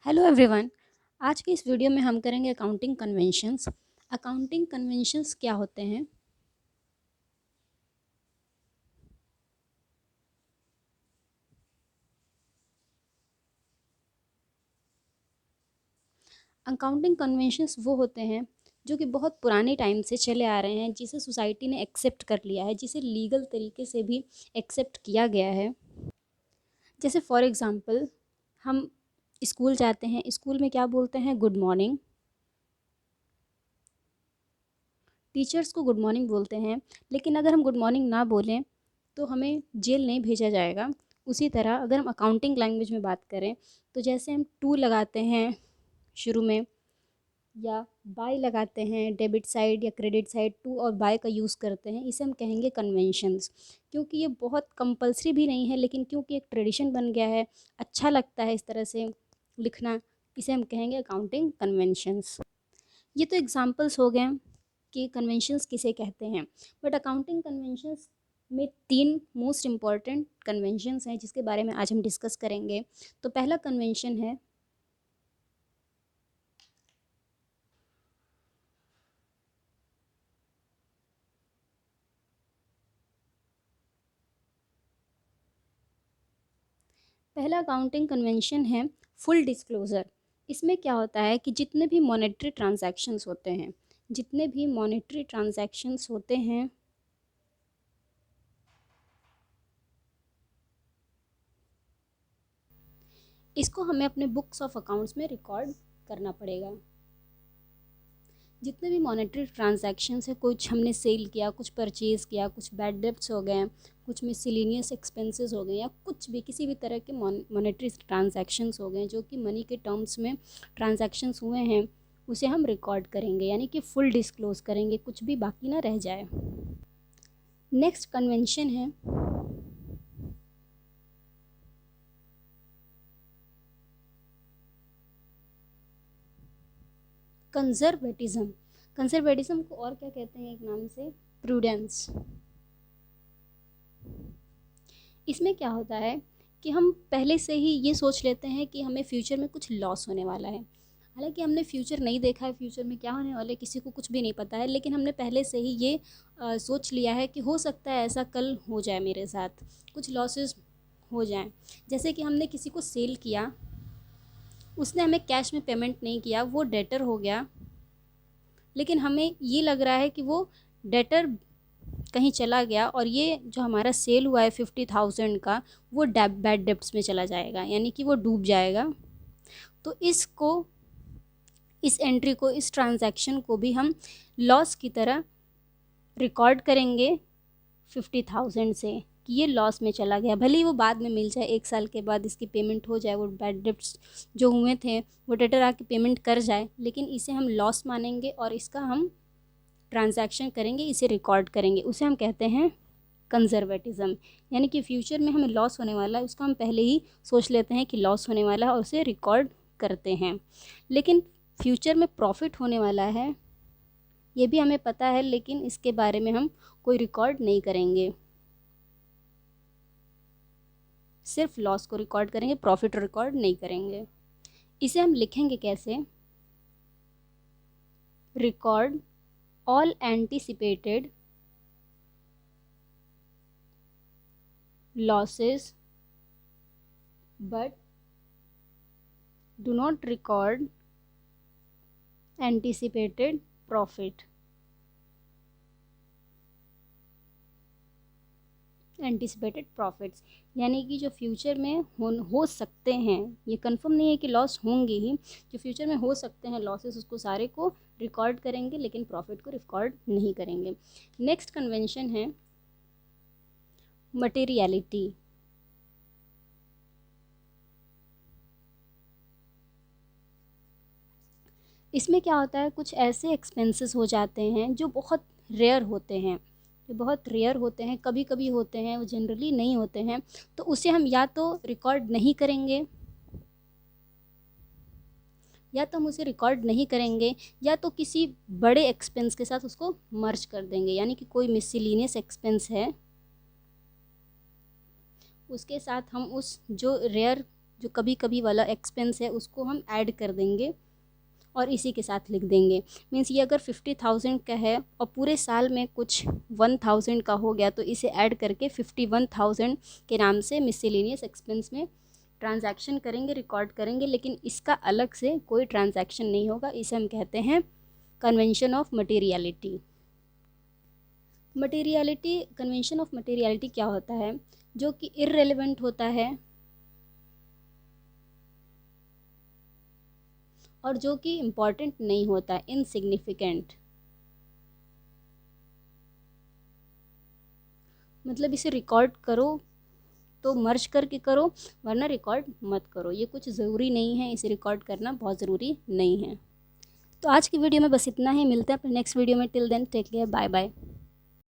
Hello everyone. आज की इस वीडियो में हम करेंगे अकाउंटिंग कन्वेंशंस। अकाउंटिंग कन्वेंशंस क्या होते हैं? अकाउंटिंग कन्वेंशंस वो होते हैं जो कि बहुत पुराने टाइम से चले आ रहे हैं, जिसे सोसाइटी ने एक्सेप्ट कर लिया है, जिसे लीगल तरीके से भी एक्सेप्ट किया गया है। जैसे फॉर एग्ज़ाम्पल, हम स्कूल जाते हैं, स्कूल में क्या बोलते हैं? Good morning. टीचर्स को गुड मॉर्निंग बोलते हैं, लेकिन अगर हम गुड मॉर्निंग ना बोलें तो हमें जेल नहीं भेजा जाएगा। उसी तरह अगर हम अकाउंटिंग लैंग्वेज में बात करें तो जैसे हम टू लगाते हैं शुरू में, या बाय लगाते हैं, डेबिट साइड या क्रेडिट साइड, टू और बाय का यूज़ करते हैं, इसे हम कहेंगे कन्वेंशंस। क्योंकि ये बहुत कंपलसरी भी नहीं है, लेकिन क्योंकि एक ट्रेडिशन बन गया है, अच्छा लगता है इस तरह से लिखना, इसे हम कहेंगे अकाउंटिंग कन्वेंशंस। ये तो एग्जांपल्स हो गए कि कन्वेंशंस किसे कहते हैं। बट अकाउंटिंग कन्वेंशंस में तीन मोस्ट इम्पॉर्टेंट कन्वेंशंस हैं जिसके बारे में आज हम डिस्कस करेंगे। तो पहला कन्वेंशन है पहला अकाउंटिंग कन्वेंशन है फुल डिस्क्लोज़र। इसमें क्या होता है कि जितने भी मॉनेटरी ट्रांजैक्शंस होते हैं इसको हमें अपने बुक्स ऑफ अकाउंट्स में रिकॉर्ड करना पड़ेगा। जितने भी मॉनेटरी ट्रांजैक्शंस है, कुछ हमने सेल किया, कुछ परचेज़ किया, कुछ बैड डेब्ट्स हो गए, कुछ मिसलेनियस एक्सपेंसेस हो गए, या कुछ भी किसी भी तरह के मॉनेटरी ट्रांजैक्शंस हो गए जो कि मनी के टर्म्स में ट्रांजैक्शंस हुए हैं, उसे हम रिकॉर्ड करेंगे, यानी कि फुल डिस्क्लोज करेंगे, कुछ भी बाकी ना रह जाए। नेक्स्ट कन्वेंशन है कंजर्वेटिज्म। कंजर्वेटिज्म को और क्या कहते हैं? एक नाम से प्रूडेंस। इसमें क्या होता है कि हम पहले से ही ये सोच लेते हैं कि हमें फ्यूचर में कुछ लॉस होने वाला है। हालांकि हमने फ्यूचर नहीं देखा है, फ्यूचर में क्या होने वाला है किसी को कुछ भी नहीं पता है, लेकिन हमने पहले से ही ये सोच लिया है कि हो सकता है ऐसा कल हो जाए, मेरे साथ कुछ लॉसेस हो जाएं। जैसे कि हमने किसी को सेल किया, उसने हमें कैश में पेमेंट नहीं किया, वो डेटर हो गया, लेकिन हमें ये लग रहा है कि वो डेटर कहीं चला गया और ये जो हमारा सेल हुआ है 50,000 का, वो बैड डेब्ट्स में चला जाएगा, यानी कि वो डूब जाएगा। तो इस एंट्री को, इस ट्रांजैक्शन को भी हम लॉस की तरह रिकॉर्ड करेंगे 50,000 से, कि ये लॉस में चला गया। भले ही वो बाद में मिल जाए, 1 साल के बाद इसकी पेमेंट हो जाए, वो बैड डेब्ट्स जो हुए थे वो डेटर आके पेमेंट कर जाए, लेकिन इसे हम लॉस मानेंगे और इसका हम ट्रांजैक्शन करेंगे, इसे रिकॉर्ड करेंगे, उसे हम कहते हैं कंजर्वेटिज्म। यानी कि फ्यूचर में हमें लॉस होने वाला है, उसका हम पहले ही सोच लेते हैं कि लॉस होने वाला है और उसे रिकॉर्ड करते हैं। लेकिन फ्यूचर में प्रॉफिट होने वाला है ये भी हमें पता है, लेकिन इसके बारे में हम कोई रिकॉर्ड नहीं करेंगे, सिर्फ लॉस को रिकॉर्ड करेंगे, प्रॉफिट रिकॉर्ड नहीं करेंगे। इसे हम लिखेंगे कैसे? Record all anticipated losses but do not record anticipated profit। Anticipated profits यानी कि जो फ्यूचर में हो सकते हैं, ये कंफर्म नहीं है कि लॉस होंगे ही, जो फ्यूचर में हो सकते हैं लॉसेस, उसको सारे को रिकॉर्ड करेंगे, लेकिन प्रॉफिट को रिकॉर्ड नहीं करेंगे। नेक्स्ट कन्वेंशन है मटेरियलिटी। इसमें क्या होता है, कुछ ऐसे एक्सपेंसेस हो जाते हैं जो बहुत रेयर होते हैं, कभी कभी होते हैं, वो जनरली नहीं होते हैं, तो उसे हम या तो रिकॉर्ड नहीं करेंगे, या तो किसी बड़े एक्सपेंस के साथ उसको मर्ज कर देंगे, यानी कि कोई मिसलिनियस एक्सपेंस है उसके साथ हम उस जो रेयर जो कभी कभी वाला एक्सपेंस है उसको हम ऐड कर देंगे और इसी के साथ लिख देंगे। मीन्स ये अगर 50,000 का है और पूरे साल में कुछ 1,000 का हो गया तो इसे ऐड करके 51,000 के नाम से मिसलेनियस एक्सपेंस में ट्रांजैक्शन करेंगे, रिकॉर्ड करेंगे, लेकिन इसका अलग से कोई ट्रांजैक्शन नहीं होगा। इसे हम कहते हैं convention of materiality. Materiality, convention of materiality क्या होता है? जो कि इररेलेवेंट होता है और जो कि इम्पॉर्टेंट नहीं होता, इनसिग्निफिकेंट। मतलब इसे रिकॉर्ड करो तो मर्ज करके करो, वरना रिकॉर्ड मत करो। ये कुछ ज़रूरी नहीं है, इसे रिकॉर्ड करना बहुत ज़रूरी नहीं है। तो आज की वीडियो में बस इतना ही। मिलते हैं अपने नेक्स्ट वीडियो में। Till then take care, bye bye.